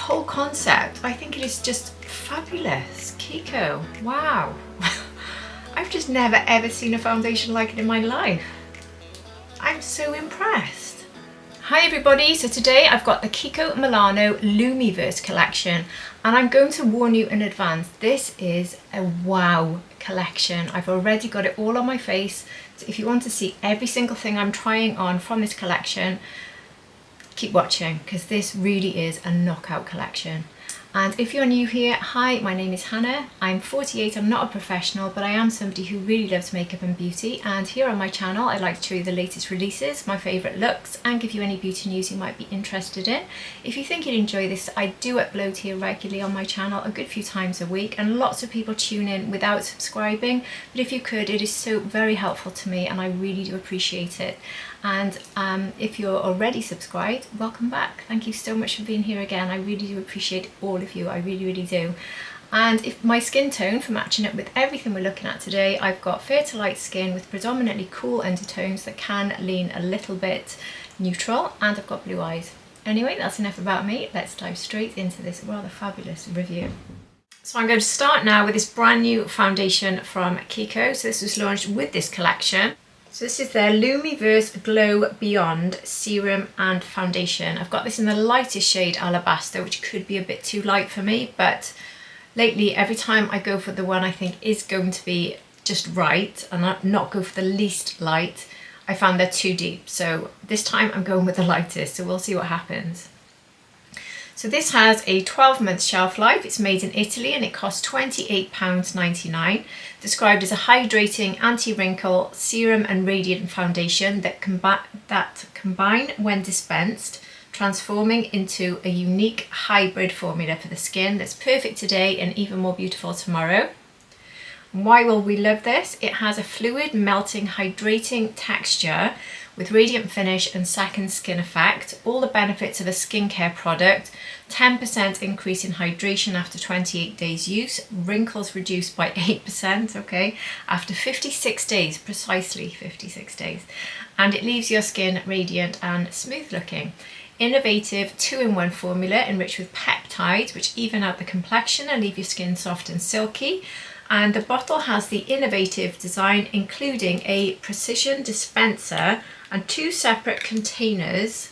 whole concept, I think it is just fabulous. Kiko, wow. I've just never ever seen a foundation like it in my life. I'm so impressed. Hi everybody, so today I've got the Kiko Milano Lumiverse collection, and I'm going to warn you in advance, this is a wow collection. I've already got it all on my face, so if you want to see every single thing I'm trying on from this collection, keep watching, because this really is a knockout collection. And if you're new here, hi, my name is Hannah. I'm 48, I'm not a professional, but I am somebody who really loves makeup and beauty. And here on my channel, I like to show you the latest releases, my favourite looks, and give you any beauty news you might be interested in. If you think you'd enjoy this, I do upload here regularly on my channel a good few times a week, and lots of people tune in without subscribing. But if you could, it is so very helpful to me, and I really do appreciate it. And if you're already subscribed, welcome back. Thank you so much for being here again. I really do appreciate all of you. I really, really do. And if my skin tone, for matching it with everything we're looking at today, I've got fair to light skin with predominantly cool undertones that can lean a little bit neutral, and I've got blue eyes. Anyway, that's enough about me. Let's dive straight into this rather fabulous review. So I'm going to start now with this brand new foundation from Kiko. So this was launched with this collection. So this is their Lumiverse Glow Beyond Serum and Foundation. I've got this in the lightest shade Alabaster, which could be a bit too light for me, but lately every time I go for the one I think is going to be just right and not go for the least light, I found they're too deep. So this time I'm going with the lightest, so we'll see what happens. So this has a 12-month shelf life. It's made in Italy and it costs £28.99. Described as a hydrating anti-wrinkle serum and radiant foundation that combine when dispensed, transforming into a unique hybrid formula for the skin that's perfect today and even more beautiful tomorrow. Why will we love this? It has a fluid, melting, hydrating texture with radiant finish and second skin effect, all the benefits of a skincare product, 10% increase in hydration after 28 days use, wrinkles reduced by 8%, okay, after 56 days, precisely 56 days, and it leaves your skin radiant and smooth looking. Innovative 2-in-1 formula enriched with peptides which even out the complexion and leave your skin soft and silky. And the bottle has the innovative design, including a precision dispenser and 2 separate containers.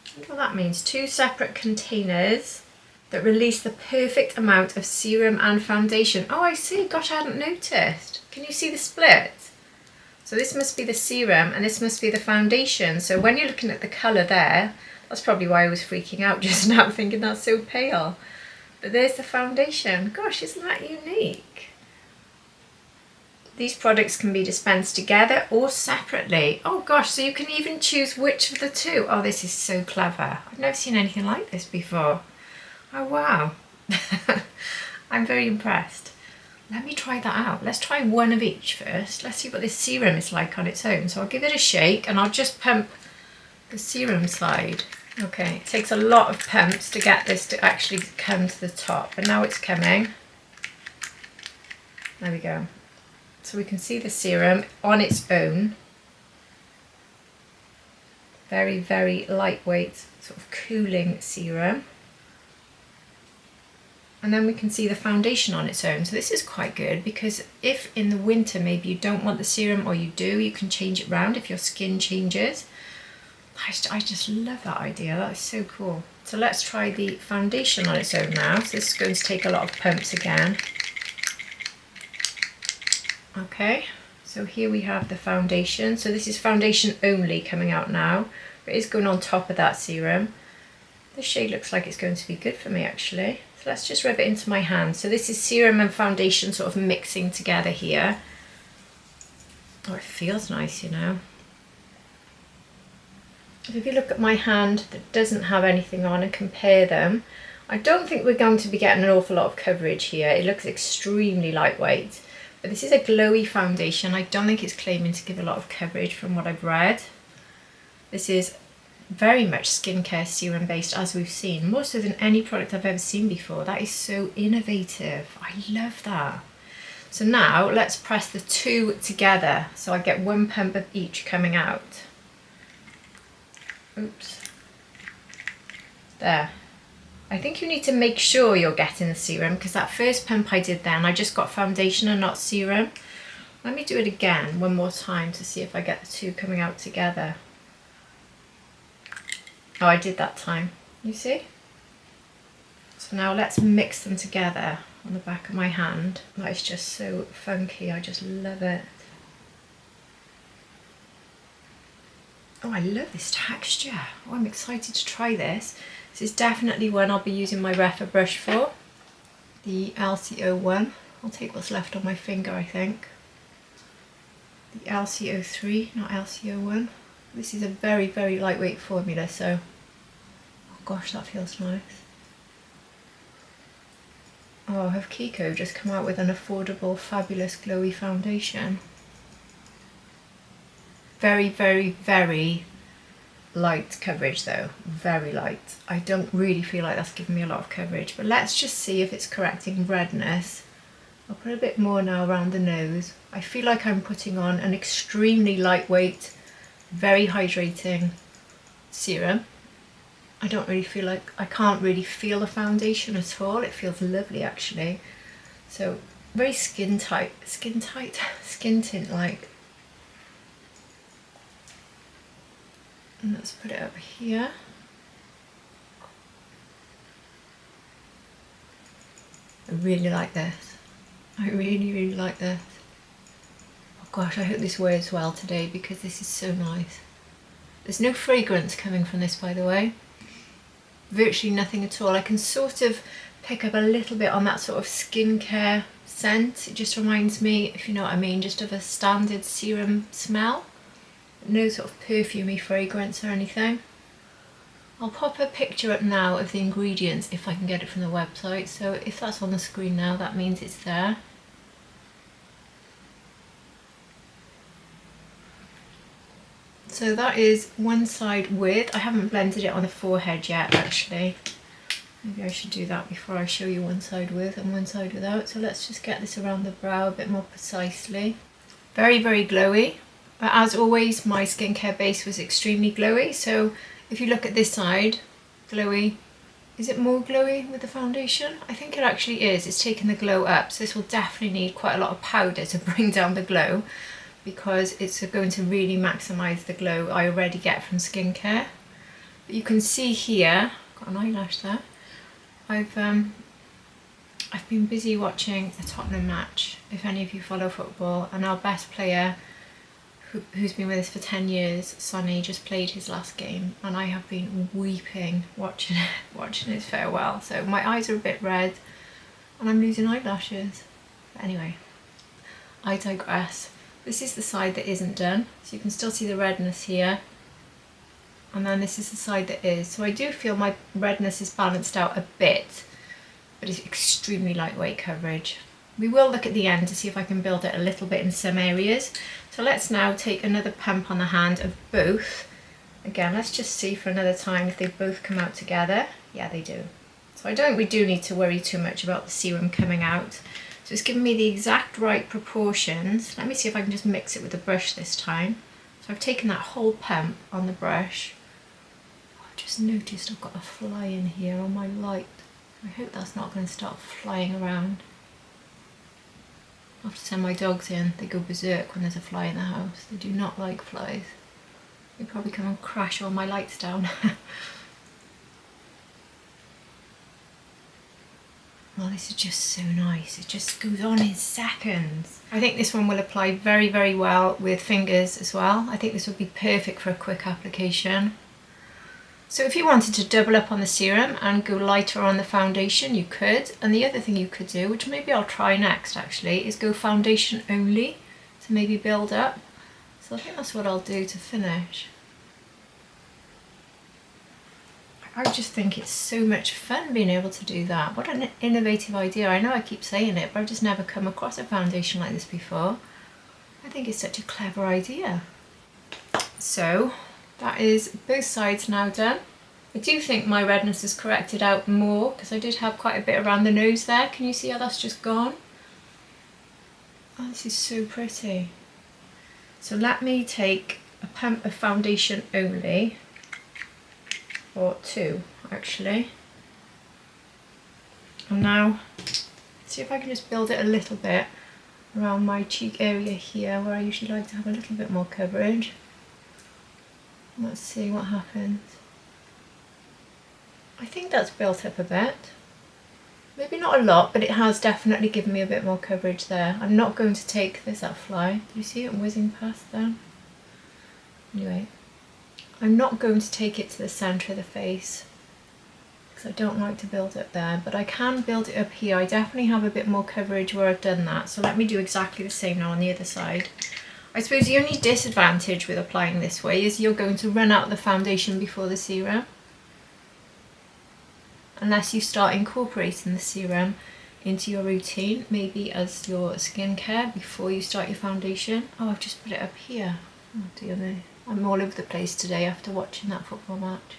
I wonder what that means. 2 separate containers that release the perfect amount of serum and foundation. Oh, I see. Gosh, I hadn't noticed. Can you see the split? So this must be the serum and this must be the foundation. So when you're looking at the colour there, that's probably why I was freaking out just now, thinking that's so pale. But there's the foundation. Gosh, isn't that unique? These products can be dispensed together or separately. Oh gosh, so you can even choose which of the two. Oh, this is so clever. I've never seen anything like this before. Oh wow. I'm very impressed. Let me try that out. Let's try one of each first. Let's see what this serum is like on its own. So I'll give it a shake and I'll just pump the serum side. Okay, it takes a lot of pumps to get this to actually come to the top, but now it's coming. There we go. So we can see the serum on its own. Very, very lightweight, sort of cooling serum. And then we can see the foundation on its own. So this is quite good, because if in the winter maybe you don't want the serum, or you do, you can change it round if your skin changes. I just love that idea. That is so cool. So let's try the foundation on its own now. So this is going to take a lot of pumps again. Okay, so here we have the foundation. So this is foundation only coming out now, but it is going on top of that serum. This shade looks like it's going to be good for me actually. So let's just rub it into my hand. So this is serum and foundation sort of mixing together here. Oh, it feels nice, you know. If you look at my hand that doesn't have anything on and compare them, I don't think we're going to be getting an awful lot of coverage here. It looks extremely lightweight, but this is a glowy foundation. I don't think it's claiming to give a lot of coverage from what I've read. This is very much skincare serum based, as we've seen, more so than any product I've ever seen before. That is so innovative. I love that. So now let's press the two together so I get one pump of each coming out. Oops. There. I think you need to make sure you're getting the serum, because that first pump I did then, I just got foundation and not serum. Let me do it again one more time to see if I get the two coming out together. Oh, I did that time, you see? So now let's mix them together on the back of my hand. That is just so funky, I just love it. Oh, I love this texture. Oh, I'm excited to try this. This is definitely one I'll be using my Refa brush for. The LCO1. I'll take what's left on my finger, I think. The LCO3, not LCO1. This is a very, very lightweight formula, so... Oh gosh, that feels nice. Oh, have Kiko just come out with an affordable, fabulous, glowy foundation. Very, very, very light coverage though, very light. I don't really feel like that's giving me a lot of coverage, but let's just see if it's correcting redness. I'll put a bit more now around the nose. I feel like I'm putting on an extremely lightweight, very hydrating serum. I don't really feel like, I can't really feel the foundation at all. It feels lovely actually. So very skin tint like. And let's put it up here. I really like this. I really, really like this. Oh gosh, I hope this wears well today because this is so nice. There's no fragrance coming from this, by the way. Virtually nothing at all. I can sort of pick up a little bit on that sort of skincare scent. It just reminds me, if you know what I mean, just of a standard serum smell. No sort of perfumey fragrance or anything. I'll pop a picture up now of the ingredients if I can get it from the website. So if that's on the screen now, that means it's there. So that is one side with, I haven't blended it on the forehead yet actually. Maybe I should do that before I show you one side with and one side without. So let's just get this around the brow a bit more precisely. Very, very glowy. But as always, my skincare base was extremely glowy. So if you look at this side, glowy. Is it more glowy with the foundation? I think it actually is. It's taken the glow up. So this will definitely need quite a lot of powder to bring down the glow, because it's going to really maximise the glow I already get from skincare. But you can see here, got an eyelash there. I've been busy watching the Tottenham match. If any of you follow football, and our best player, who's been with us for 10 years, Sonny, just played his last game, and I have been weeping watching his farewell. So my eyes are a bit red, and I'm losing eyelashes. But anyway, I digress. This is the side that isn't done, so you can still see the redness here. And then this is the side that is. So I do feel my redness is balanced out a bit, but it's extremely lightweight coverage. We will look at the end to see if I can build it a little bit in some areas. So let's now take another pump on the hand of both. Again, let's just see for another time if they both come out together. Yeah, they do. So I don't think we do need to worry too much about the serum coming out. So it's giving me the exact right proportions. Let me see if I can just mix it with the brush this time. So I've taken that whole pump on the brush. I've just noticed I've got a fly in here on my light. I hope that's not going to start flying around. I have to send my dogs in. They go berserk when there's a fly in the house. They do not like flies. They probably come and crash all my lights down. Well, this is just so nice. It just goes on in seconds. I think this one will apply very, very well with fingers as well. I think this would be perfect for a quick application. So if you wanted to double up on the serum and go lighter on the foundation, you could. And the other thing you could do, which maybe I'll try next actually, is go foundation only to maybe build up. So I think that's what I'll do to finish. I just think it's so much fun being able to do that. What an innovative idea. I know I keep saying it, but I've just never come across a foundation like this before. I think it's such a clever idea. So that is both sides now done. I do think my redness has corrected out more because I did have quite a bit around the nose there. Can you see how that's just gone? Oh, this is so pretty. So let me take a pump of foundation only, or two actually. And now, see if I can just build it a little bit around my cheek area here, where I usually like to have a little bit more coverage. Let's see what happens. I think that's built up a bit. Maybe not a lot, but it has definitely given me a bit more coverage there. I'm not going to take this up fly. Do you see it whizzing past there? Anyway, I'm not going to take it to the centre of the face because I don't like to build up there, but I can build it up here. I definitely have a bit more coverage where I've done that. So let me do exactly the same now on the other side. I suppose the only disadvantage with applying this way is you're going to run out the foundation before the serum, unless you start incorporating the serum into your routine, maybe as your skincare before you start your foundation. Oh, I've just put it up here. Oh dear me. I'm all over the place today after watching that football match.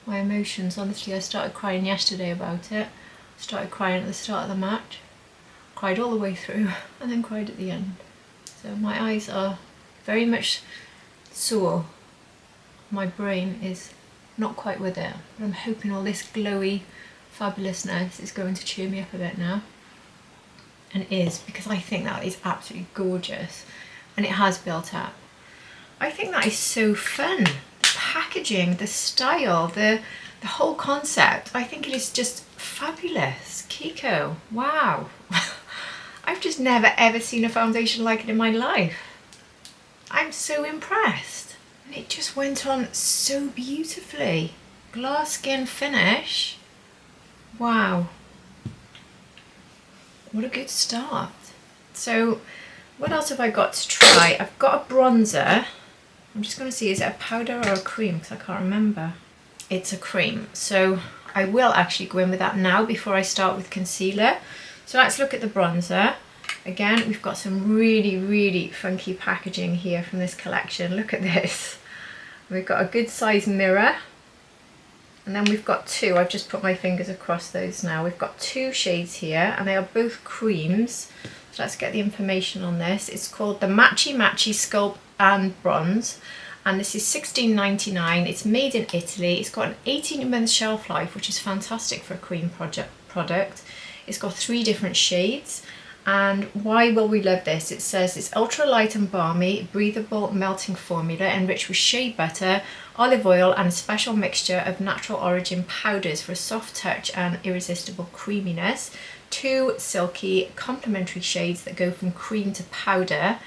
My emotions, honestly, I started crying yesterday about it. Started crying at the start of the match, cried all the way through, and then cried at the end. So my eyes are very much sore. My brain is not quite with it, but I'm hoping all this glowy fabulousness is going to cheer me up a bit now. And it is, because I think that is absolutely gorgeous, and it has built up. I think that is so fun. The packaging, the style, the whole concept, I think it is just fabulous. Kiko, wow. I've just never ever seen a foundation like it in my life. I'm so impressed. And it just went on so beautifully. Glass skin finish. Wow. What a good start. So what else have I got to try? I've got a bronzer. I'm just going to see, is it a powder or a cream? Because I can't remember. It's a cream. So I will actually go in with that now before I start with concealer. So let's look at the bronzer. Again, we've got some really, really funky packaging here from this collection. Look at this. We've got a good size mirror. And then we've got two, I've just put my fingers across those now. We've got two shades here, and they are both creams. So let's get the information on this. It's called the Matchy Matchy Sculpt and Bronze. And this is £16.99. It's made in Italy. It's got an 18-month shelf life, which is fantastic for a cream product. It's got 3 different shades. And why will we love this? It says it's ultra light and balmy, breathable melting formula enriched with shea butter, olive oil and a special mixture of natural origin powders for a soft touch and irresistible creaminess. 2 silky complementary shades that go from cream to powder.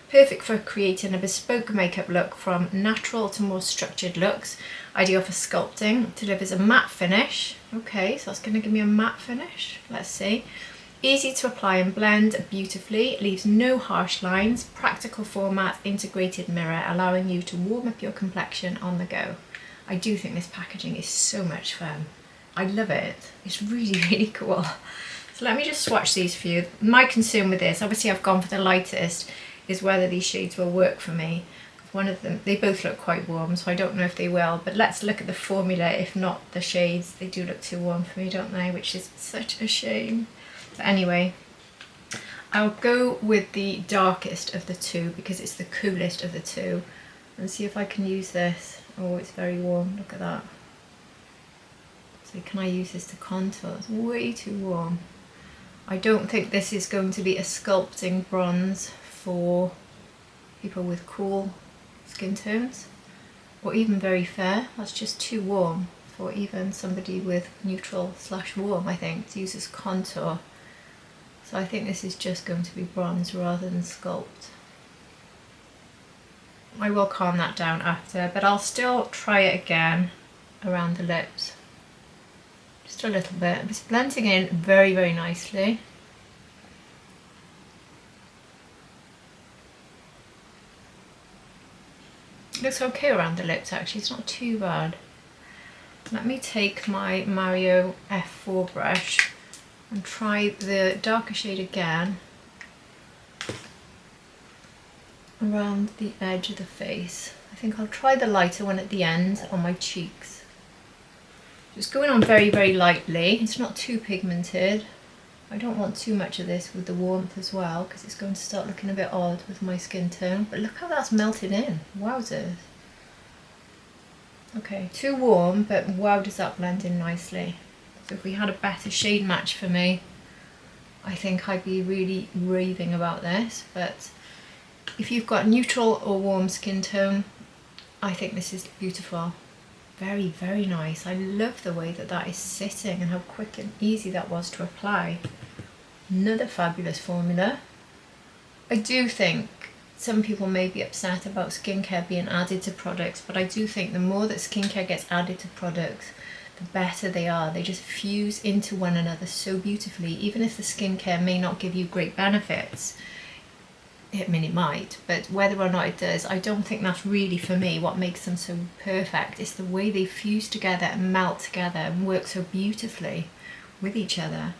Perfect for creating a bespoke makeup look from natural to more structured looks. Ideal for sculpting. Delivers a matte finish. Okay, so that's going to give me a matte finish. Let's see. Easy to apply and blend beautifully. Leaves no harsh lines. Practical format, integrated mirror, allowing you to warm up your complexion on the go. I do think this packaging is so much fun. I love it. It's really, really cool. So let me just swatch these for you. My concern with this, obviously I've gone for the lightest, is whether these shades will work for me. One of them, they both look quite warm, so I don't know if they will, but let's look at the formula. If not the shades, they do look too warm for me, don't they? Which is such a shame. But anyway, I'll go with the darkest of the two because it's the coolest of the two, and see if I can use this. Oh, it's very warm, look at that. So can I use this to contour? It's way too warm. I don't think this is going to be a sculpting bronze for people with cool skin tones, or even very fair. That's just too warm for even somebody with neutral / warm, I think, to use as contour. So I think this is just going to be bronze rather than sculpt. I will calm that down after, but I'll still try it again around the lips. Just a little bit. It's blending in very, very nicely. It looks okay around the lips actually, it's not too bad. Let me take my Mario F4 brush and try the darker shade again around the edge of the face. I think I'll try the lighter one at the end on my cheeks. Just going on very, very lightly. It's not too pigmented. I don't want too much of this with the warmth as well because it's going to start looking a bit odd with my skin tone. But look how that's melted in. Wowzers. Okay, too warm, but wow, does that blend in nicely. If we had a better shade match for me, I think I'd be really raving about this. But if you've got neutral or warm skin tone, I think this is beautiful. Very, very nice. I love the way that that is sitting and how quick and easy that was to apply. Another fabulous formula. I do think some people may be upset about skincare being added to products, but I do think the more that skincare gets added to products, the better they are. They just fuse into one another so beautifully. Even if the skincare may not give you great benefits, I mean it might, but whether or not it does, I don't think that's really for me what makes them so perfect. It's the way they fuse together and melt together and work so beautifully with each other.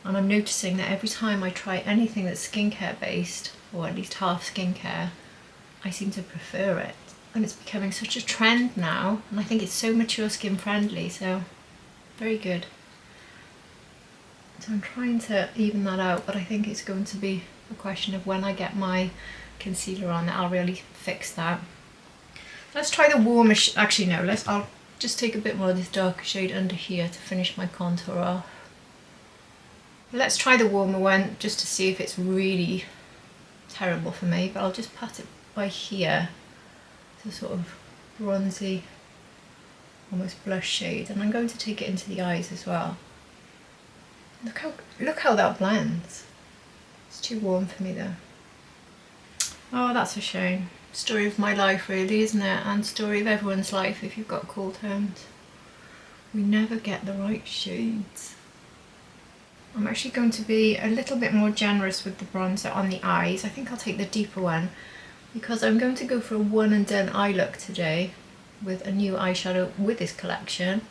And I'm noticing that every time I try anything that's skincare based, or at least half skincare, I seem to prefer it. And it's becoming such a trend now, and I think it's so mature skin friendly, so very good. So I'm trying to even that out, but I think it's going to be a question of when I get my concealer on that I'll really fix that. Let's try the warmer, actually no, I'll just take a bit more of this darker shade under here to finish my contour off. Let's try the warmer one just to see if it's really terrible for me, but I'll just pat it by here. It's a sort of bronzy, almost blush shade, and I'm going to take it into the eyes as well. Look how that blends. It's too warm for me though. Oh, that's a shame. Story of my life really, isn't it? And story of everyone's life if you've got cool tones. We never get the right shades. I'm actually going to be a little bit more generous with the bronzer on the eyes. I think I'll take the deeper one because I'm going to go for a one and done eye look today with a new eyeshadow with this collection.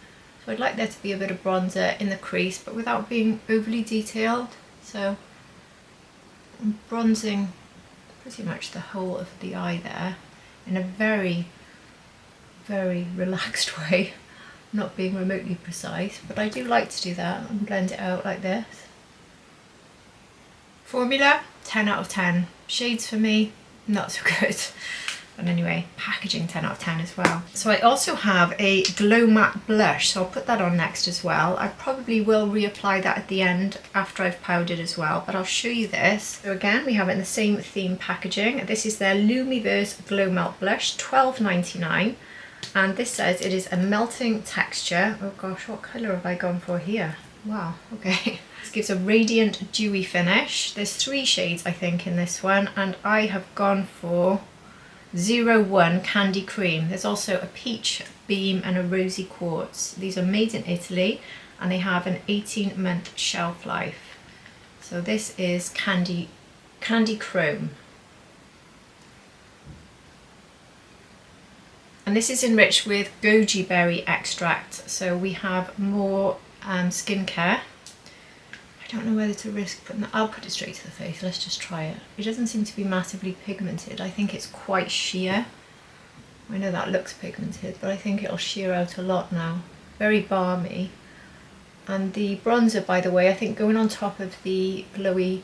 So I'd like there to be a bit of bronzer in the crease but without being overly detailed. So I'm bronzing pretty much the whole of the eye there in a very, very relaxed way. Not being remotely precise, but I do like to do that and blend it out like this. Formula, 10 out of 10. Shades for me, not so good. But anyway, packaging 10 out of 10 as well. So I also have a Glow Matte blush, so I'll put that on next as well. I probably will reapply that at the end after I've powdered as well, but I'll show you this. So again, we have it in the same theme packaging. This is their Lumiverse Glow Matte blush, $12.99. And this says it is a melting texture. Oh gosh, what colour have I gone for here? Wow, okay. This gives a radiant dewy finish. There's 3 shades I think in this one, and I have gone for 01 Candy Cream. There's also a peach beam and a rosy quartz. These are made in Italy and they have an 18-month shelf life. So this is Candy Chrome. And this is enriched with goji berry extract, so we have more skincare. I don't know whether to risk putting that. I'll put it straight to the face, let's just try it. It doesn't seem to be massively pigmented. I think it's quite sheer. I know that looks pigmented, but I think it'll sheer out a lot now. Very balmy. And the bronzer, by the way, I think going on top of the glowy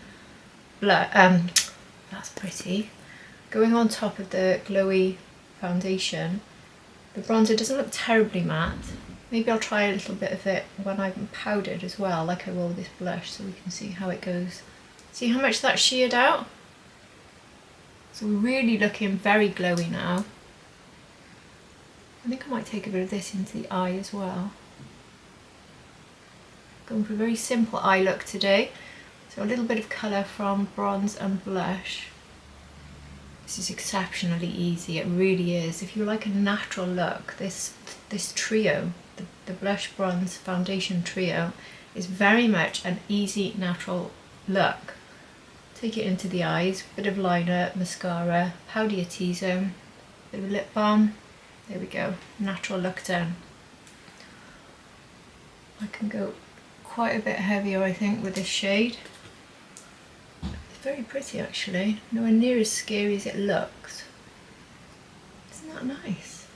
that's pretty. Going on top of the glowy foundation, the bronzer doesn't look terribly matte. Maybe I'll try a little bit of it when I've powdered as well, like I will with this blush, so we can see how it goes. See how much that sheared out? So we're really looking very glowy now. I think I might take a bit of this into the eye as well. Going for a very simple eye look today. So a little bit of colour from bronze and blush. This is exceptionally easy, it really is. If you like a natural look, this trio, the blush bronze foundation trio, is very much an easy natural look. Take it into the eyes, bit of liner, mascara, powder your T-zone, bit of lip balm. There we go, natural look done. I can go quite a bit heavier I think with this shade. Very pretty actually, nowhere near as scary as it looks. Isn't that nice?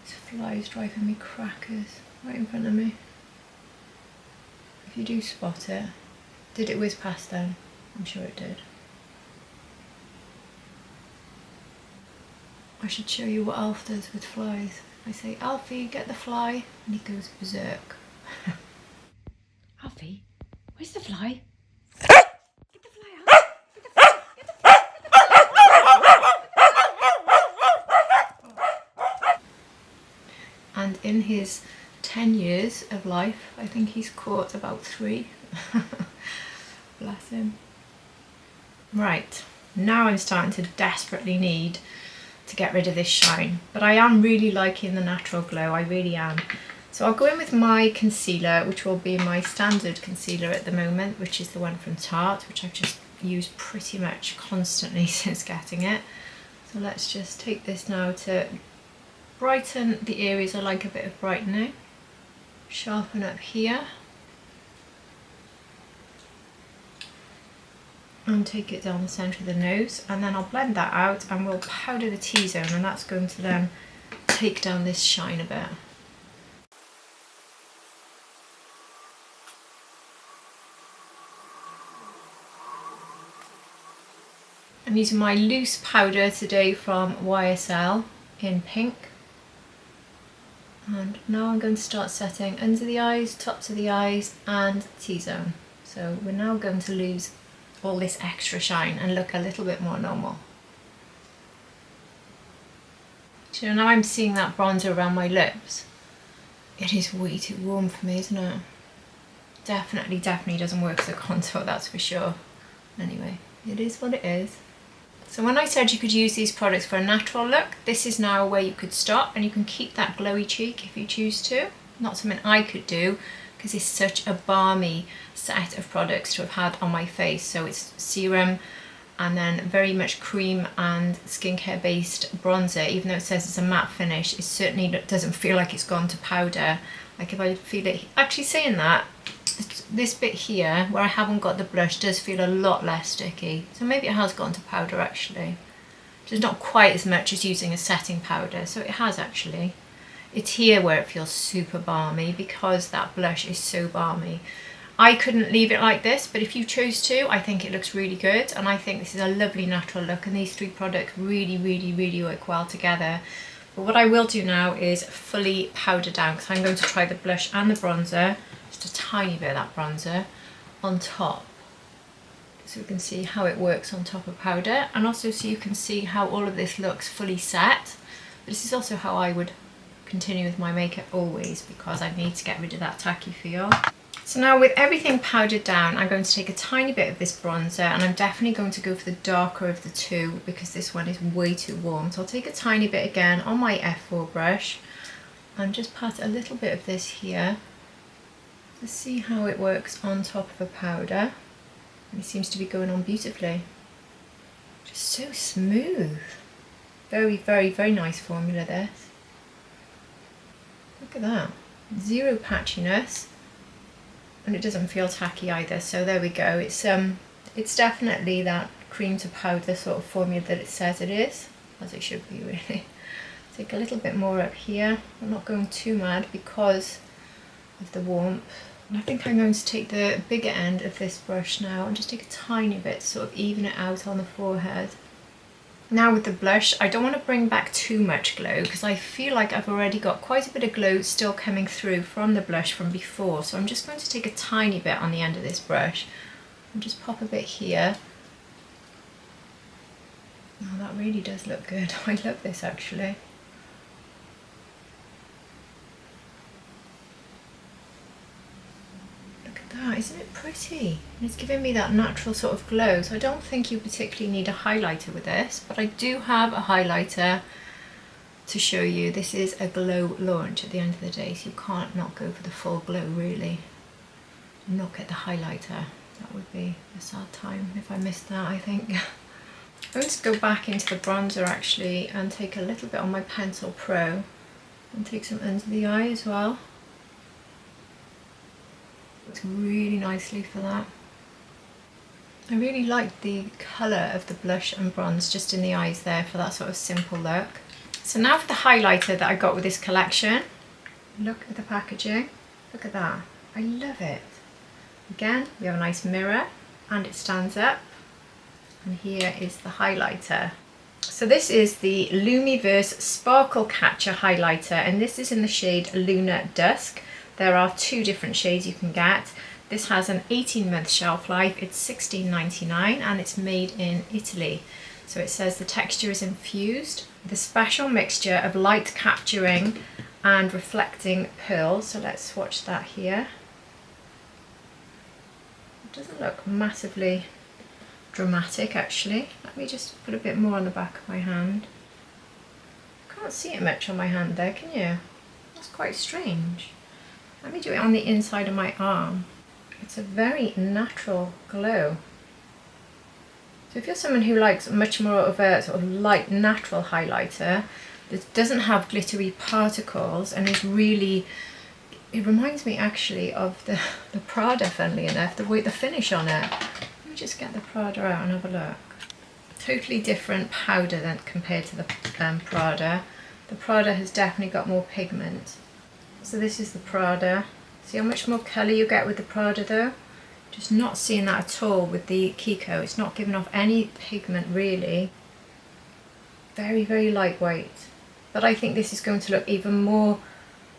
This fly is driving me crackers right in front of me. If you do spot it, did it whiz past then? I'm sure it did. I should show you what Alf does with flies. I say, Alfie, get the fly, and he goes berserk. Alfie, where's the fly? Get the fly out. Get the fly. Get the fly. Get the fly. And in his 10 years of life, I think he's caught about 3. Bless him. Right, now I'm starting to desperately need to get rid of this shine, but I am really liking the natural glow, I really am. So I'll go in with my concealer, which will be my standard concealer at the moment, which is the one from Tarte, which I've just used pretty much constantly since getting it. So let's just take this now to brighten the areas I like a bit of brightening. Sharpen up here. And take it down the centre of the nose, and then I'll blend that out and we'll powder the T-zone, and that's going to then take down this shine a bit. I'm using my loose powder today from YSL in pink. And now I'm going to start setting under the eyes, tops of the eyes and T-zone. So we're now going to lose all this extra shine and look a little bit more normal. So now I'm seeing that bronzer around my lips. It is way too warm for me, isn't it? Definitely doesn't work as a contour, that's for sure. Anyway, it is what it is. So when I said you could use these products for a natural look, this is now where you could stop, and you can keep that glowy cheek if you choose to. Not something I could do, because it's such a balmy set of products to have had on my face. So it's serum and then very much cream and skincare based bronzer. Even though it says it's a matte finish, it certainly doesn't feel like it's gone to powder. Like if I feel it, actually saying that, this bit here where I haven't got the blush does feel a lot less sticky. So maybe it has gone to powder actually. Just not quite as much as using a setting powder. So it has actually. It's here where it feels super balmy because that blush is so balmy. I couldn't leave it like this, but if you chose to, I think it looks really good, and I think this is a lovely natural look, and these 3 products really work well together. But what I will do now is fully powder down, because I'm going to try the blush and the bronzer, just a tiny bit of that bronzer on top, so we can see how it works on top of powder, and also so you can see how all of this looks fully set. But this is also how I would continue with my makeup always, because I need to get rid of that tacky feel. So now with everything powdered down, I'm going to take a tiny bit of this bronzer, and I'm definitely going to go for the darker of the 2 because this one is way too warm. So I'll take a tiny bit again on my F4 brush and just pat a little bit of this here to see how it works on top of a powder. And it seems to be going on beautifully. Just so smooth. Very nice formula, this. Look at that, 0 patchiness, and it doesn't feel tacky either. So there we go. It's definitely that cream to powder sort of formula that it says it is, as it should be really. Take a little bit more up here. I'm not going too mad because of the warmth. And I think I'm going to take the bigger end of this brush now and just take a tiny bit to sort of even it out on the forehead. Now with the blush, I don't want to bring back too much glow because I feel like I've already got quite a bit of glow still coming through from the blush from before. So I'm just going to take a tiny bit on the end of this brush and just pop a bit here. Oh, that really does look good. I love this actually. Isn't it pretty? And it's giving me that natural sort of glow. So I don't think you particularly need a highlighter with this, but I do have a highlighter to show you. This is a glow launch at the end of the day, so you can't not go for the full glow really and not get the highlighter. That would be a sad time if I missed that, I think. I'm going to go back into the bronzer actually and take a little bit on my Pencil Pro and take some under the eye as well. Looks really nicely for that. I really like the colour of the blush and bronze just in the eyes there for that sort of simple look. So now for the highlighter that I got with this collection. Look at the packaging. Look at that. I love it. Again, we have a nice mirror and it stands up. And here is the highlighter. So this is the Lumiverse Sparkle Catcher highlighter, and this is in the shade Lunar Dusk. there are 2 different shades you can get. This has an 18-month shelf life, it's £16.99 and it's made in Italy. So it says the texture is infused with a special mixture of light capturing and reflecting pearls. So let's swatch that here. It doesn't look massively dramatic actually. Let me just put a bit more on the back of my hand. Can't see it much on my hand there, can you? That's quite strange. Let me do it on the inside of my arm. It's a very natural glow. So if you're someone who likes much more of a sort of light natural highlighter that doesn't have glittery particles and is really, it reminds me actually of the Prada, funnily enough, the finish on it. Let me just get the Prada out and have a look. Totally different powder than compared to the Prada. The Prada has definitely got more pigment. So this is the Prada. See how much more colour you get with the Prada though? Just not seeing that at all with the Kiko. It's not giving off any pigment really. Very, very lightweight. But I think this is going to look even more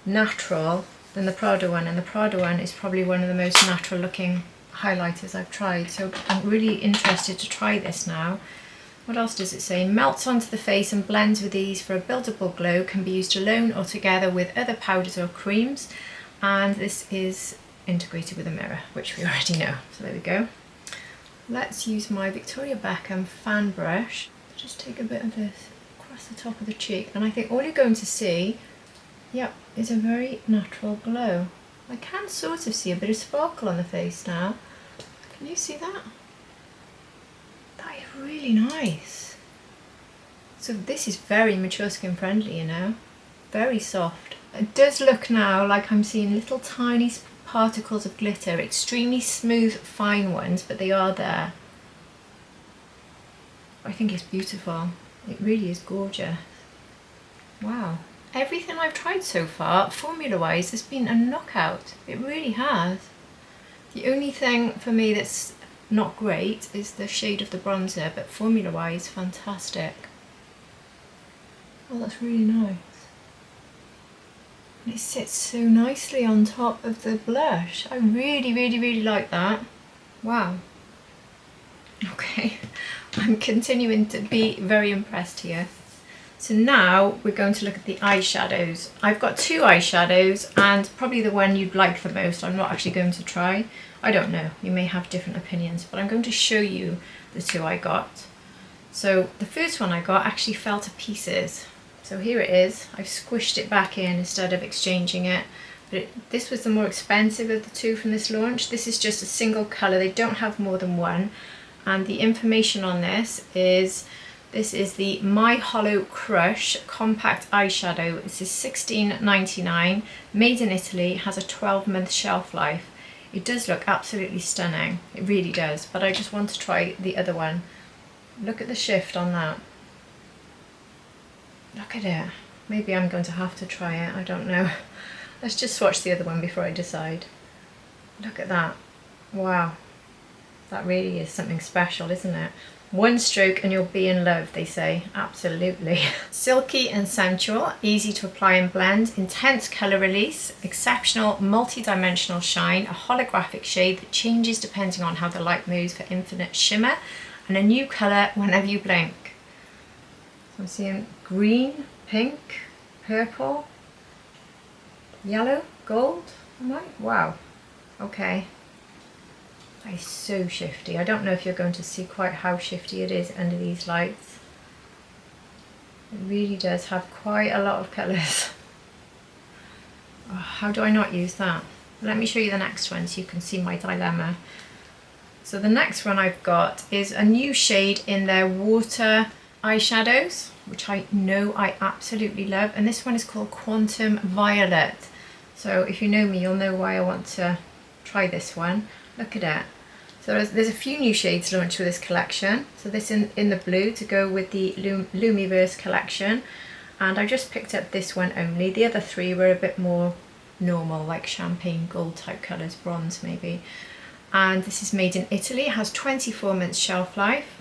natural than the Prada one, and the Prada one is probably one of the most natural looking highlighters I've tried. So I'm really interested to try this now. What else does it say? Melts onto the face and blends with ease for a buildable glow. Can be used alone or together with other powders or creams. And this is integrated with a mirror, which we already know. So there we go. Let's use my Victoria Beckham fan brush. Just take a bit of this across the top of the cheek. And I think all you're going to see, yep, is a very natural glow. I can sort of see a bit of sparkle on the face now. Can you see that? That is really nice. So this is very mature skin friendly, you know, very soft. It does look now like I'm seeing little tiny particles of glitter, extremely smooth, fine ones, but they are there. I think it's beautiful. It really is gorgeous. Wow. Everything I've tried so far, formula-wise, has been a knockout. It really has. The only thing for me that's not great is the shade of the bronzer, but formula-wise, fantastic. Oh, that's really nice. And it sits so nicely on top of the blush. I really, really, really like that. Wow. Okay, I'm continuing to be very impressed here. So now we're going to look at the eyeshadows. I've got 2 eyeshadows, and probably the one you'd like the most I'm not actually going to try. I don't know, you may have different opinions, but I'm going to show you the 2 I got. So the first one I got actually fell to pieces. So here it is. I've squished it back in instead of exchanging it. But this was the more expensive of the 2 from this launch. This is just a single colour. They don't have more than one. And the information on this is the My Hollow Crush Compact Eyeshadow. This is £16.99, made in Italy, has a 12-month shelf life. It does look absolutely stunning. It really does. But I just want to try the other one. Look at the shift on that. Look at it. Maybe I'm going to have to try it, I don't know. Let's just swatch the other one before I decide. Look at that. Wow. That really is something special, isn't it? One stroke and you'll be in love, they say. Absolutely. Silky and sensual, easy to apply and blend, intense colour release, exceptional multi-dimensional shine, a holographic shade that changes depending on how the light moves for infinite shimmer, and a new colour whenever you blink. So I'm seeing green, pink, purple, yellow, gold. Am I? Wow. Okay. That is so shifty. I don't know if you're going to see quite how shifty it is under these lights. It really does have quite a lot of colours. Oh, how do I not use that? Let me show you the next one so you can see my dilemma. So the next one I've got is a new shade in their water eyeshadows, which I know I absolutely love, and this one is called Quantum Violet. So if you know me, you'll know why I want to try this one. Look at it. So there's a few new shades launched with this collection. So this in the blue to go with the Lumiverse collection, and I just picked up this one only. The other 3 were a bit more normal, like champagne gold type colours, bronze maybe. And this is made in Italy, it has 24 months shelf life.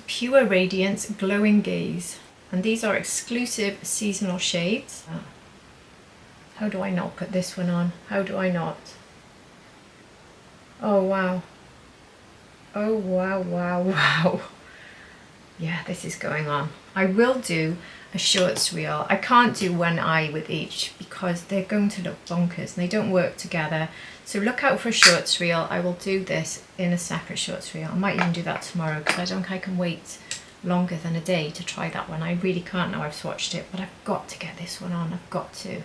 Pure Radiance Glowing Gaze, and these are exclusive seasonal shades. How do I not put this one on? How do I not? Oh wow. Oh wow, wow, wow. Yeah, this is going on. I will do a shorts reel. I can't do one eye with each because they're going to look bonkers and they don't work together. So look out for a shorts reel. I will do this in a separate shorts reel. I might even do that tomorrow because I don't think I can wait longer than a day to try that one. I really can't now I've swatched it, but I've got to get this one on. I've got to.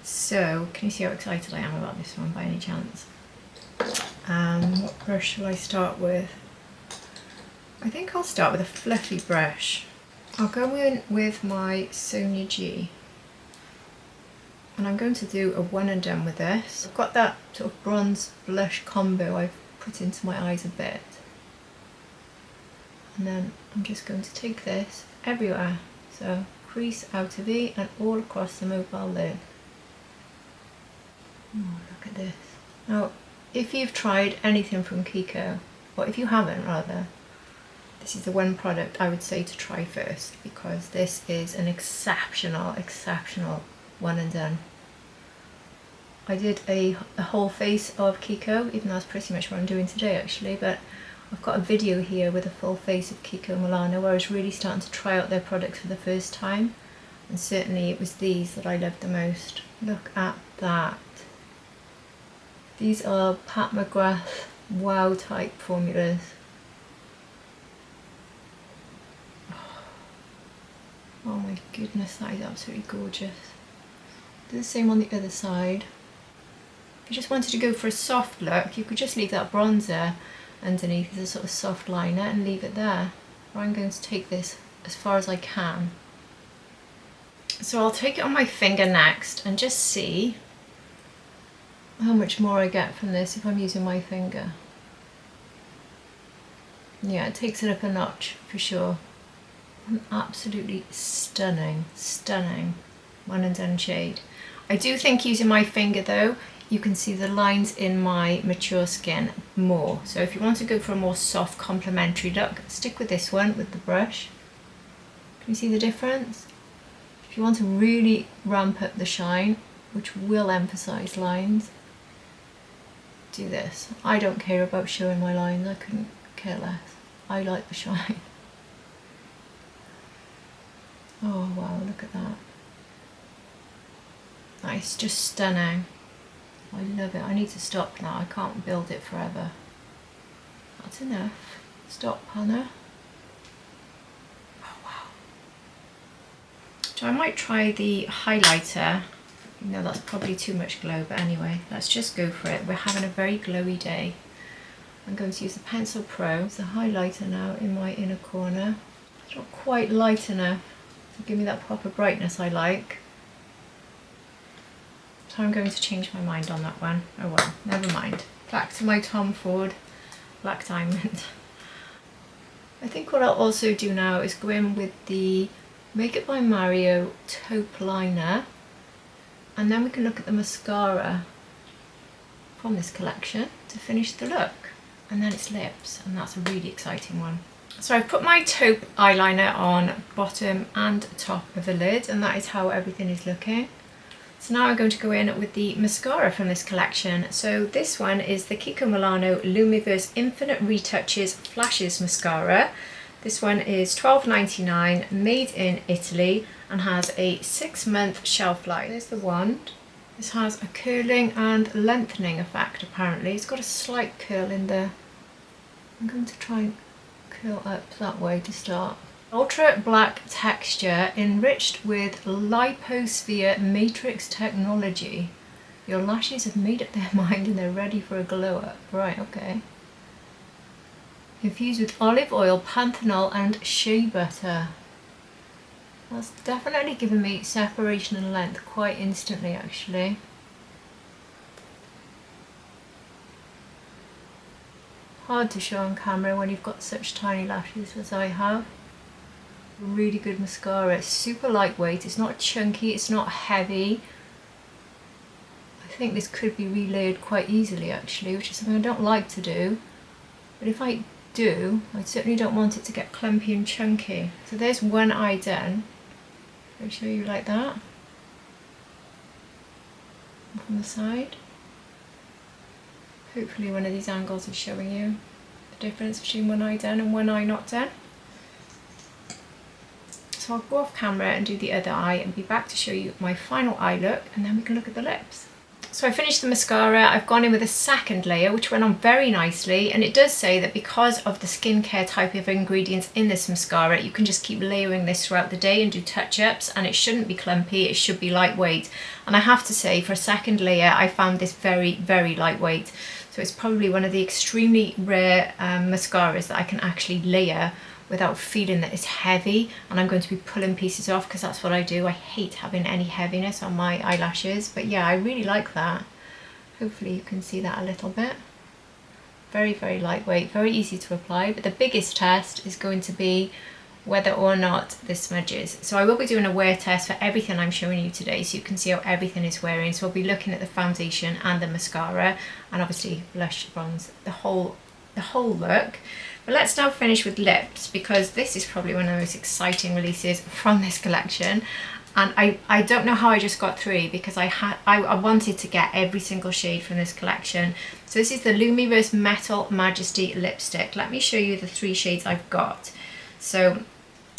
So can you see how excited I am about this one by any chance? What brush shall I start with? I think I'll start with a fluffy brush. I'll go in with my Sonia G. And I'm going to do a one and done with this. I've got that sort of bronze blush combo I've put into my eyes a bit. And then I'm just going to take this everywhere. So crease, outer V, and all across the mobile lid. Oh, look at this. Now, if you've tried anything from Kiko, or if you haven't rather, this is the one product I would say to try first because this is an exceptional, exceptional one and done. I did a whole face of Kiko, even though that's pretty much what I'm doing today actually, but I've got a video here with a full face of Kiko Milano where I was really starting to try out their products for the first time, and certainly it was these that I loved the most. Look at that. These are Pat McGrath wow type formulas. Oh my goodness, that is absolutely gorgeous. Do the same on the other side. If you just wanted to go for a soft look, you could just leave that bronzer underneath as a sort of soft liner and leave it there. Or I'm going to take this as far as I can. So I'll take it on my finger next and just see how much more I get from this if I'm using my finger. Yeah, it takes it up a notch for sure. An absolutely stunning, stunning one and done shade. I do think using my finger though, you can see the lines in my mature skin more. So if you want to go for a more soft complementary look, stick with this one with the brush. Can you see the difference? If you want to really ramp up the shine, which will emphasize lines, do this. I don't care about showing my lines, I couldn't care less. I like the shine. Oh wow, look at that. That is just stunning. I love it. I need to stop now. I can't build it forever. That's enough. Stop, Hannah. Oh wow. So I might try the highlighter. No, that's probably too much glow, but anyway, let's just go for it. We're having a very glowy day. I'm going to use the Pencil Pro. It's a highlighter now in my inner corner. It's not quite light enough to give me that proper brightness I like. So I'm going to change my mind on that one. Oh well, never mind. Back to my Tom Ford Black Diamond. I think what I'll also do now is go in with the Make It by Mario taupe liner, and then we can look at the mascara from this collection to finish the look. And then it's lips, and that's a really exciting one. So I've put my taupe eyeliner on bottom and top of the lid, and that is how everything is looking. So now I'm going to go in with the mascara from this collection. So this one is the Kiko Milano Lumiverse Infinite Retouches Flashes Mascara. This one is £12.99, made in Italy, and has a 6-month shelf life. There's the wand. This has a curling and lengthening effect apparently. It's got a slight curl in there. I'm going to try and curl up that way to start. Ultra black texture enriched with liposphere matrix technology. Your lashes have made up their mind and they're ready for a glow up. Right, okay. Infused with olive oil, panthenol and shea butter. That's definitely given me separation and length quite instantly actually. Hard to show on camera when you've got such tiny lashes as I have. Really good mascara. It's super lightweight, it's not chunky, it's not heavy. I think this could be relayered quite easily actually, which is something I don't like to do. But if I do, I certainly don't want it to get clumpy and chunky. So there's one eye done. I'll show you like that. from the side. Hopefully one of these angles is showing you the difference between one eye done and one eye not done. So I'll go off camera and do the other eye and be back to show you my final eye look, and then we can look at the lips. So I finished the mascara. I've gone in with a second layer, which went on very nicely, and it does say that because of the skincare type of ingredients in this mascara, you can just keep layering this throughout the day and do touch-ups, and it shouldn't be clumpy, it should be lightweight. And I have to say, for a second layer, I found this very, very lightweight. So it's probably one of the extremely rare mascaras that I can actually layer without feeling that it's heavy, and I'm going to be pulling pieces off because that's what I do. I hate having any heaviness on my eyelashes, but yeah, I really like that. Hopefully you can see that a little bit. Very, very lightweight, very easy to apply, but the biggest test is going to be whether or not this smudges. So I will be doing a wear test for everything I'm showing you today, so you can see how everything is wearing. So I'll be looking at the foundation and the mascara, and obviously blush, bronze, the whole look. But let's now finish with lips, because this is probably one of the most exciting releases from this collection. And I don't know how I just got 3, because I wanted to get every single shade from this collection. So this is the Lumiverse Metal Majesty lipstick. Let me show you the 3 shades I've got. So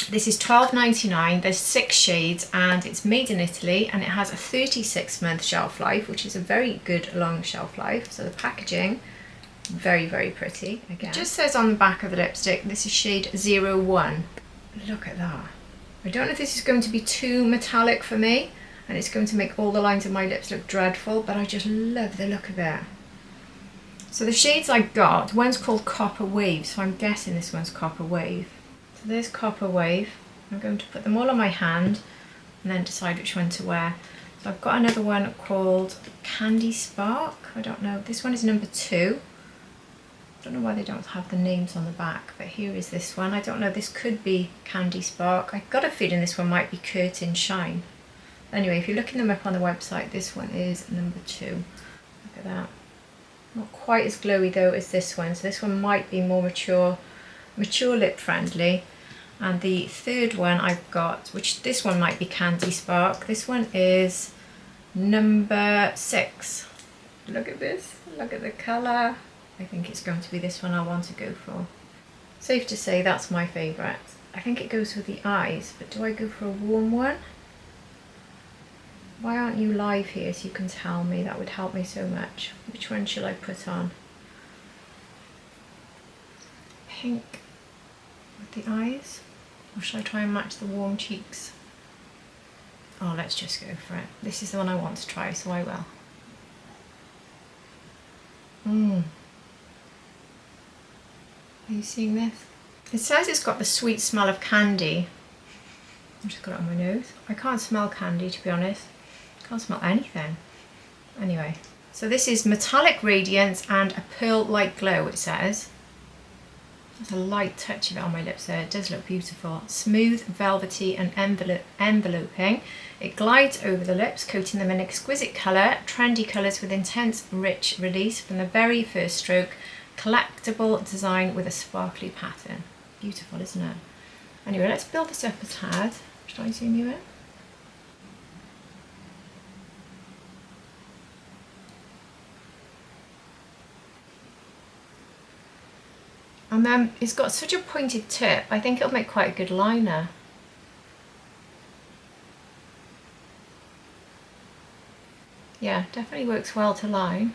this is $12.99, there's 6 shades, and it's made in Italy, and it has a 36-month shelf life, which is a very good long shelf life. So the packaging, very, very pretty again. It just says on the back of the lipstick, this is shade 01. Look at that. I don't know if this is going to be too metallic for me, and it's going to make all the lines of my lips look dreadful, but I just love the look of it. So the shades I got, one's called Copper Wave, so I'm guessing this one's Copper Wave. So there's Copper Wave. I'm going to put them all on my hand and then decide which one to wear. So I've got another one called Candy Spark. I don't know, this one is number 2. I don't know why they don't have the names on the back, but here is this one. I don't know, this could be Candy Spark. I've got a feeling this one might be Curtain Shine. Anyway, if you're looking them up on the website, this one is number 2. Look at that. Not quite as glowy though as this one, so this one might be more mature lip friendly. And the third one I've got, which this one might be Candy Spark, this one is number 6. Look at this, look at the colour. I think it's going to be this one I want to go for. Safe to say that's my favourite. I think it goes with the eyes, but do I go for a warm one? Why aren't you live here so you can tell me? That would help me so much. Which one shall I put on? Pink with the eyes? Or should I try and match the warm cheeks? Oh, let's just go for it. This is the one I want to try, so I will. Are you seeing this? It says it's got the sweet smell of candy. I've just got it on my nose. I can't smell candy, to be honest. I can't smell anything. Anyway, so this is Metallic Radiance and a Pearl-like Glow, it says. There's a light touch of it on my lips there. It does look beautiful. Smooth, velvety and enveloping. It glides over the lips, coating them in exquisite colour, trendy colours with intense, rich release from the very first stroke. Collectible design with a sparkly pattern. Beautiful, isn't it? Anyway, let's build this up a tad. Should I zoom you in? And then it's got such a pointed tip, I think it'll make quite a good liner. Yeah, definitely works well to line.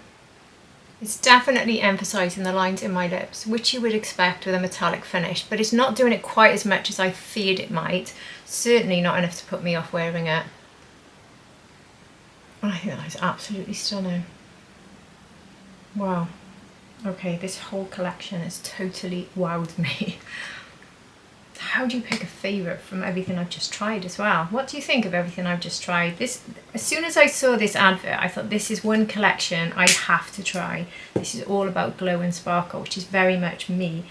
It's definitely emphasising the lines in my lips, which you would expect with a metallic finish, but it's not doing it quite as much as I feared it might. Certainly not enough to put me off wearing it. I think that is absolutely stunning. Wow. Okay, this whole collection has totally wowed me. How do you pick a favourite from everything I've just tried as well? What do you think of everything I've just tried? This, as soon as I saw this advert, I thought this is one collection I have to try. This is all about glow and sparkle, which is very much me.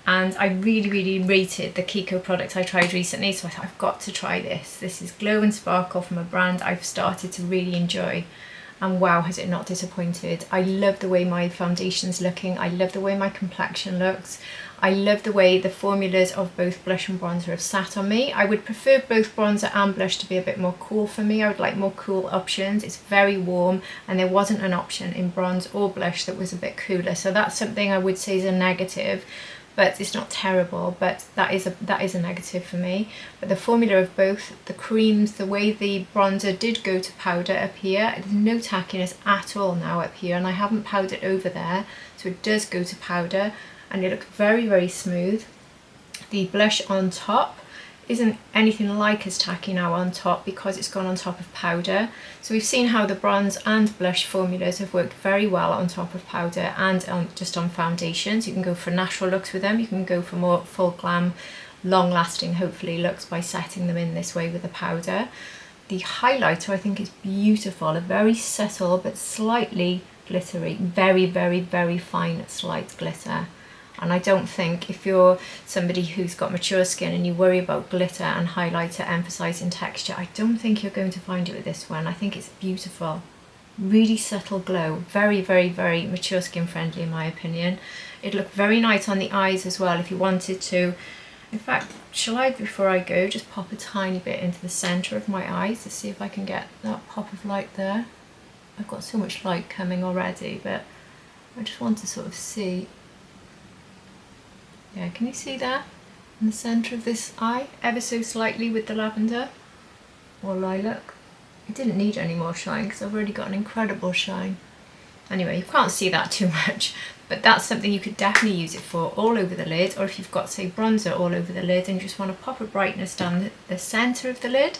And I really, really rated the Kiko product I tried recently, so I thought I've got to try this. This is glow and sparkle from a brand I've started to really enjoy. and wow, has it not disappointed. I love the way my foundation's looking. I love the way my complexion looks. I love the way the formulas of both blush and bronzer have sat on me. I would prefer both bronzer and blush to be a bit more cool for me. I would like more cool options. It's very warm and there wasn't an option in bronze or blush that was a bit cooler. So that's something I would say is a negative, but it's not terrible, but that is a negative for me. But the formula of both the creams, the way the bronzer did go to powder up here, there's no tackiness at all now up here, and I haven't powdered over there, so it does go to powder and it looks very, very smooth. The blush on top isn't anything like as tacky now on top because it's gone on top of powder. So we've seen how the bronze and blush formulas have worked very well on top of powder and just on foundations. You can go for natural looks with them, you can go for more full glam, long lasting hopefully looks by setting them in this way with the powder. The highlighter I think is beautiful, a very subtle but slightly glittery, very, very, very fine slight glitter. And I don't think, if you're somebody who's got mature skin and you worry about glitter and highlighter emphasising texture, I don't think you're going to find it with this one. I think it's beautiful. Really subtle glow. Very, very, very mature skin friendly in my opinion. It'd look very nice on the eyes as well if you wanted to. In fact, shall I, before I go, just pop a tiny bit into the centre of my eyes to see if I can get that pop of light there. I've got so much light coming already, but I just want to sort of see. Yeah, can you see that in the centre of this eye, ever so slightly with the lavender or lilac? It didn't need any more shine because I've already got an incredible shine. Anyway, you can't see that too much, but that's something you could definitely use it for all over the lid, or if you've got, say, bronzer all over the lid and you just want to pop a brightness down the centre of the lid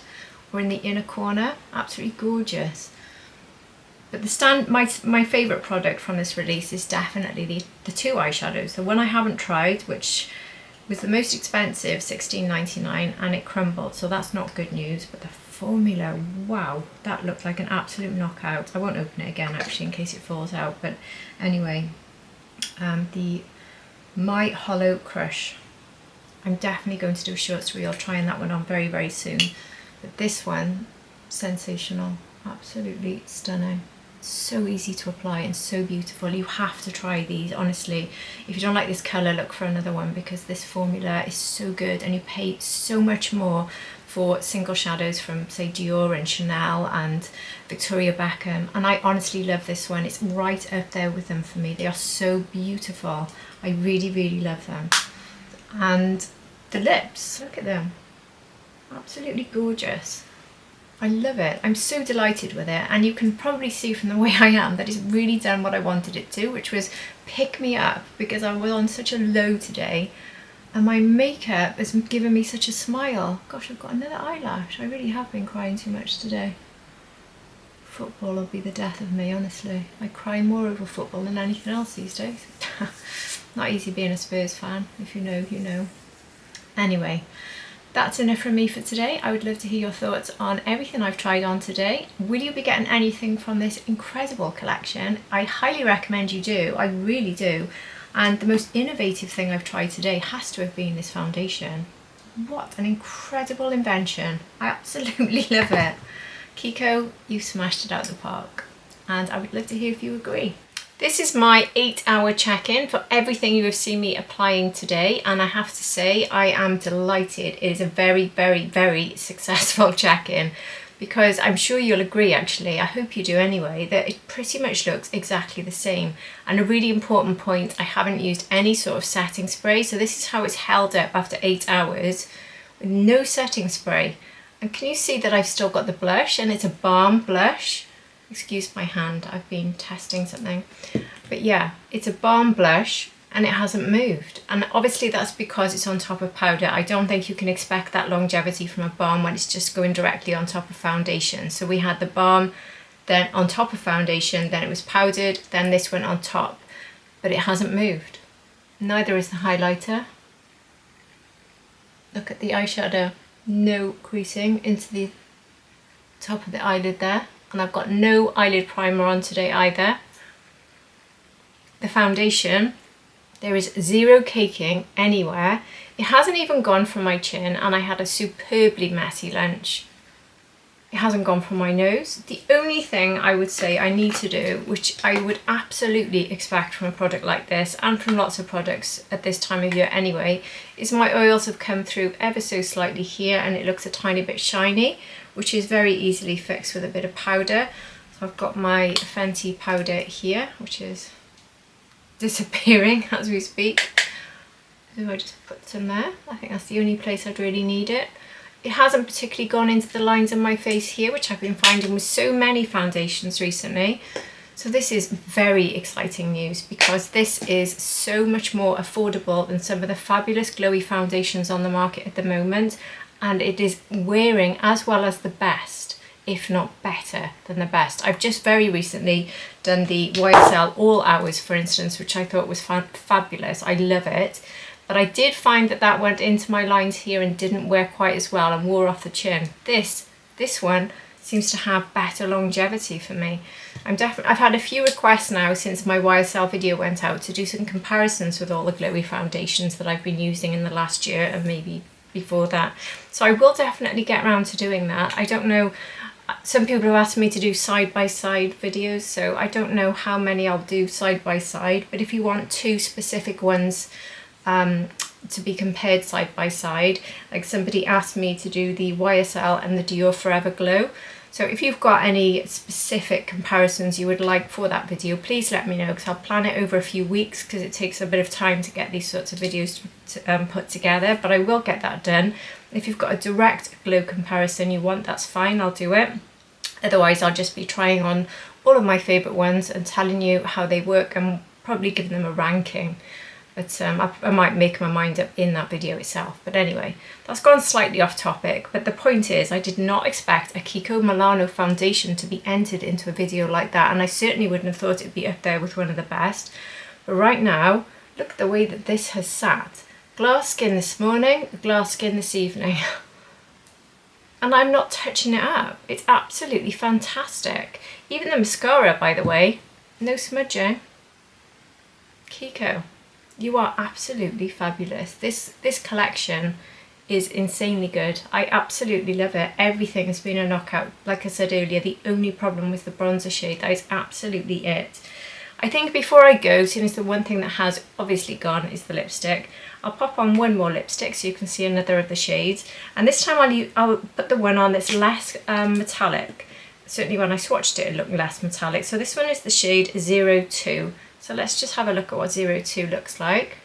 or in the inner corner, absolutely gorgeous. But my favourite product from this release is definitely the two eyeshadows. The one I haven't tried, which was the most expensive, $16.99, and it crumbled, so that's not good news. But the formula, wow, that looked like an absolute knockout. I won't open it again actually in case it falls out, but anyway, the My Hollow Crush. I'm definitely going to do a shorts reel trying that one on very, very soon. But this one, sensational, absolutely stunning. So easy to apply and so beautiful. You have to try these, honestly. If you don't like this colour, look for another one because this formula is so good and you pay so much more for single shadows from, say, Dior and Chanel and Victoria Beckham, and I honestly love this one. It's right up there with them for me. They are so beautiful. I really, really love them. And the lips, look at them, absolutely gorgeous. I love it. I'm so delighted with it, and you can probably see from the way I am that it's really done what I wanted it to, which was pick me up because I was on such a low today and my makeup has given me such a smile. Gosh, I've got another eyelash. I really have been crying too much today. Football will be the death of me, honestly. I cry more over football than anything else these days. Not easy being a Spurs fan. If you know, you know. Anyway, that's enough from me for today. I would love to hear your thoughts on everything I've tried on today. Will you be getting anything from this incredible collection? I highly recommend you do. I really do. And the most innovative thing I've tried today has to have been this foundation. What an incredible invention. I absolutely love it. Kiko, you smashed it out of the park. And I would love to hear if you agree. This is my 8-hour check-in for everything you have seen me applying today, and I have to say I am delighted. It is a very, very, very successful check-in because I'm sure you'll agree, actually, I hope you do anyway, that it pretty much looks exactly the same. And a really important point, I haven't used any sort of setting spray, so this is how it's held up after 8 hours with no setting spray. And can you see that I've still got the blush, and it's a balm blush? Excuse my hand, I've been testing something. But yeah, it's a balm blush and it hasn't moved. And obviously that's because it's on top of powder. I don't think you can expect that longevity from a balm when it's just going directly on top of foundation. So we had the balm, then on top of foundation, then it was powdered, then this went on top. But it hasn't moved. Neither is the highlighter. Look at the eyeshadow. No creasing into the top of the eyelid there. And I've got no eyelid primer on today either. The foundation, there is zero caking anywhere. It hasn't even gone from my chin, and I had a superbly messy lunch. It hasn't gone from my nose. The only thing I would say I need to do, which I would absolutely expect from a product like this and from lots of products at this time of year anyway, is my oils have come through ever so slightly here and it looks a tiny bit shiny, which is very easily fixed with a bit of powder. So I've got my Fenty powder here, which is disappearing as we speak. So I just put some there. I think that's the only place I'd really need it. It hasn't particularly gone into the lines of my face here, which I've been finding with so many foundations recently. So this is very exciting news because this is so much more affordable than some of the fabulous glowy foundations on the market at the moment. And it is wearing as well as the best, if not better than the best. I've just very recently done the YSL All Hours, for instance, which I thought was fabulous. I love it. But I did find that that went into my lines here and didn't wear quite as well and wore off the chin. This one seems to have better longevity for me. I've had a few requests now since my YSL video went out to do some comparisons with all the glowy foundations that I've been using in the last year and maybe before that. So I will definitely get around to doing that. I don't know, some people have asked me to do side-by-side videos, so I don't know how many I'll do side-by-side, but if you want two specific ones to be compared side by side, like somebody asked me to do the YSL and the Dior Forever Glow. So if you've got any specific comparisons you would like for that video, please let me know, because I'll plan it over a few weeks because it takes a bit of time to get these sorts of videos put together, but I will get that done. If you've got a direct glow comparison you want, that's fine, I'll do it. Otherwise I'll just be trying on all of my favourite ones and telling you how they work and probably giving them a ranking. But I might make my mind up in that video itself. But anyway, that's gone slightly off topic. But the point is, I did not expect a Kiko Milano foundation to be entered into a video like that. And I certainly wouldn't have thought it'd be up there with one of the best. But right now, look at the way that this has sat. Glass skin this morning, glass skin this evening. And I'm not touching it up. It's absolutely fantastic. Even the mascara, by the way, no smudging. Kiko, you are absolutely fabulous. This collection is insanely good. I absolutely love it. Everything has been a knockout. Like I said earlier, the only problem was the bronzer shade. That is absolutely it. I think before I go, seeing as the one thing that has obviously gone is the lipstick, I'll pop on one more lipstick so you can see another of the shades. And this time I'll put the one on that's less metallic. Certainly when I swatched it, it looked less metallic. So this one is the shade 02. So let's just have a look at what 02 looks like.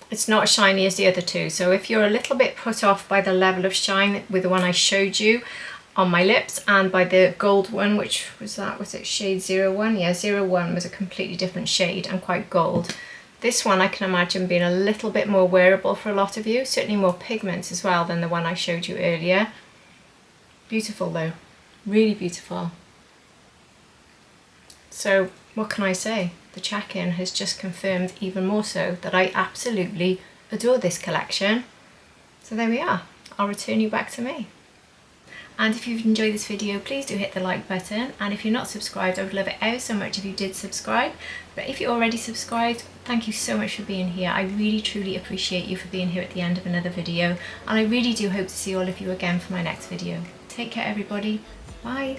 It's not as shiny as the other two, so if you're a little bit put off by the level of shine with the one I showed you on my lips and by the gold one, which was that, was it shade 01? Yeah, 01 was a completely different shade and quite gold. This one I can imagine being a little bit more wearable for a lot of you, certainly more pigments as well than the one I showed you earlier. Beautiful though, really beautiful. So what can I say? The check-in has just confirmed even more so that I absolutely adore this collection. So there we are, I'll return you back to me. And if you've enjoyed this video, please do hit the like button. And if you're not subscribed, I would love it ever so much if you did subscribe. But if you're already subscribed, thank you so much for being here. I really truly appreciate you for being here at the end of another video. And I really do hope to see all of you again for my next video. Take care everybody, bye.